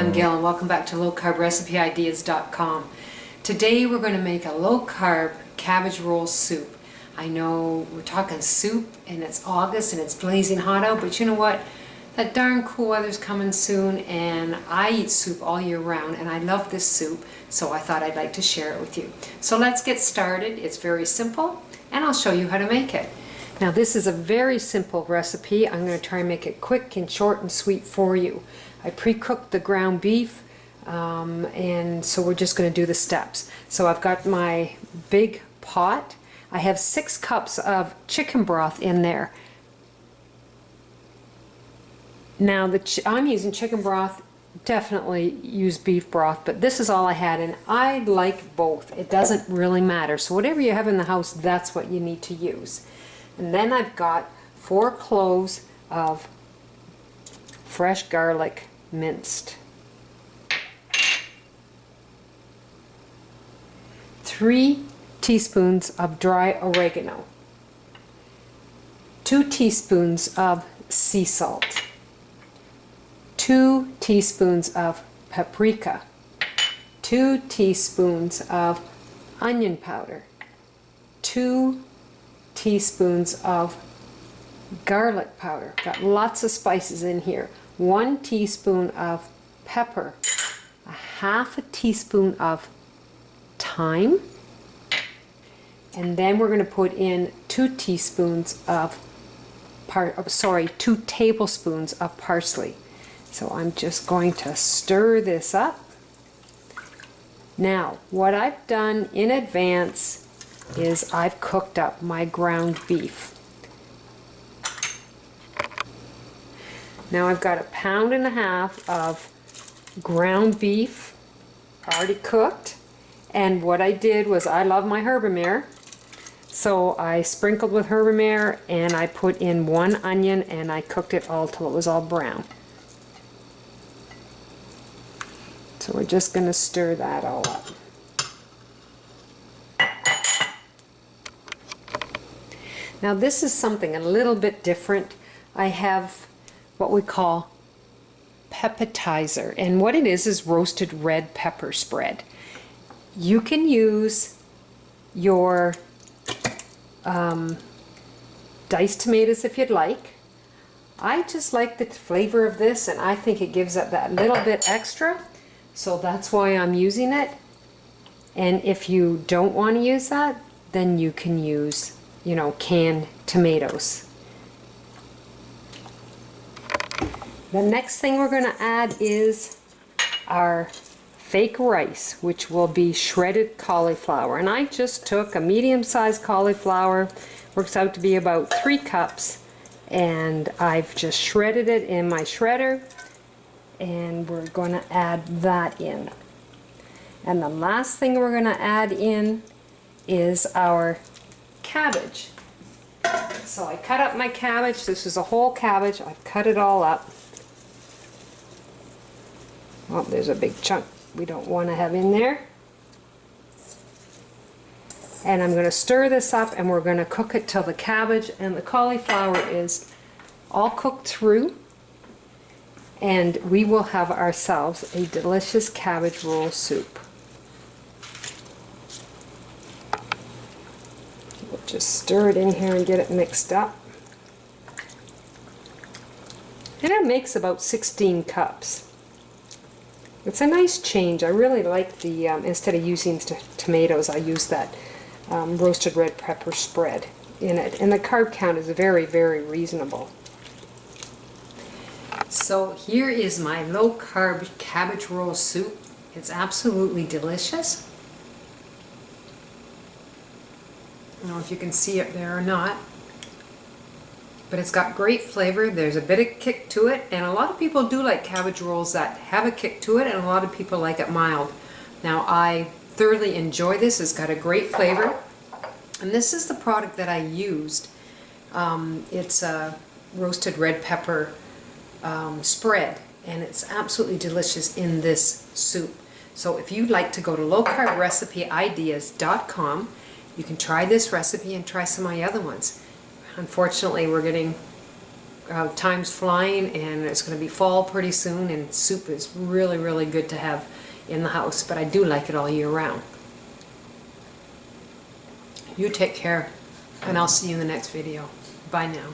I'm Gail and welcome back to lowcarbrecipe.ideas.com. Today we're going to make a low-carb cabbage roll soup. I know we're talking soup and it's August and it's blazing hot out, but you know what? That darn cool weather's coming soon and I eat soup all year round and I love this soup, so I thought I'd like to share it with you. So let's get started. It's very simple and I'll show you how to make it. Now this is a very simple recipe. I'm going to try and make it quick and short and sweet for you. I pre-cooked the ground beef and so we're just going to do the steps. So I've got my big pot. I have 6 cups of chicken broth in there. Now I'm using chicken broth, definitely use beef broth, but this is all I had and I like both. It doesn't really matter. So whatever you have in the house, that's what you need to use. And then I've got 4 cloves of fresh garlic minced, 3 teaspoons of dry oregano, 2 teaspoons of sea salt, 2 teaspoons of paprika, 2 teaspoons of onion powder, 2 teaspoons of garlic powder. Got lots of spices in here. 1 teaspoon of pepper, a half a teaspoon of thyme, and then we're going to put in 2 tablespoons of parsley. So I'm just going to stir this up. Now what I've done in advance is I've cooked up my ground beef. Now I've got 1.5 pounds of ground beef already cooked, and what I did was, I love my herbamare, so I sprinkled with herbamare and I put in 1 onion and I cooked it all till it was all brown. So we're just going to stir that all up. Now this is something a little bit different. I have what we call pepitizer, and what it is roasted red pepper spread. You can use your diced tomatoes if you'd like. I just like the flavor of this and I think it gives it that little bit extra, so that's why I'm using it. And if you don't want to use that, then you can use, you know, canned tomatoes. The next thing we're going to add is our fake rice, which will be shredded cauliflower. And I just took a medium-sized cauliflower, works out to be about 3 cups, and I've just shredded it in my shredder, and we're going to add that in. And the last thing we're going to add in is our cabbage. So I cut up my cabbage. This is a whole cabbage. I've cut it all up. Oh, there's a big chunk we don't want to have in there. And I'm going to stir this up and we're going to cook it till the cabbage and the cauliflower is all cooked through, and we will have ourselves a delicious cabbage roll soup. We'll just stir it in here and get it mixed up. And it makes about 16 cups. It's a nice change. I really like the, instead of using tomatoes, I use that roasted red pepper spread in it. And the carb count is very, very reasonable. So here is my low-carb cabbage roll soup. It's absolutely delicious. I don't know if you can see it there or not, but it's got great flavor. There's a bit of kick to it, and a lot of people do like cabbage rolls that have a kick to it, and a lot of people like it mild. Now I thoroughly enjoy this. It's got a great flavor, and this is the product that I used. It's a roasted red pepper spread, and it's absolutely delicious in this soup. So if you'd like to go to lowcarbrecipe.ideas.com, you can try this recipe and try some of my other ones. Unfortunately, we're getting time's flying, and it's going to be fall pretty soon, and soup is really, really good to have in the house, but I do like it all year round. You take care, and I'll see you in the next video. Bye now.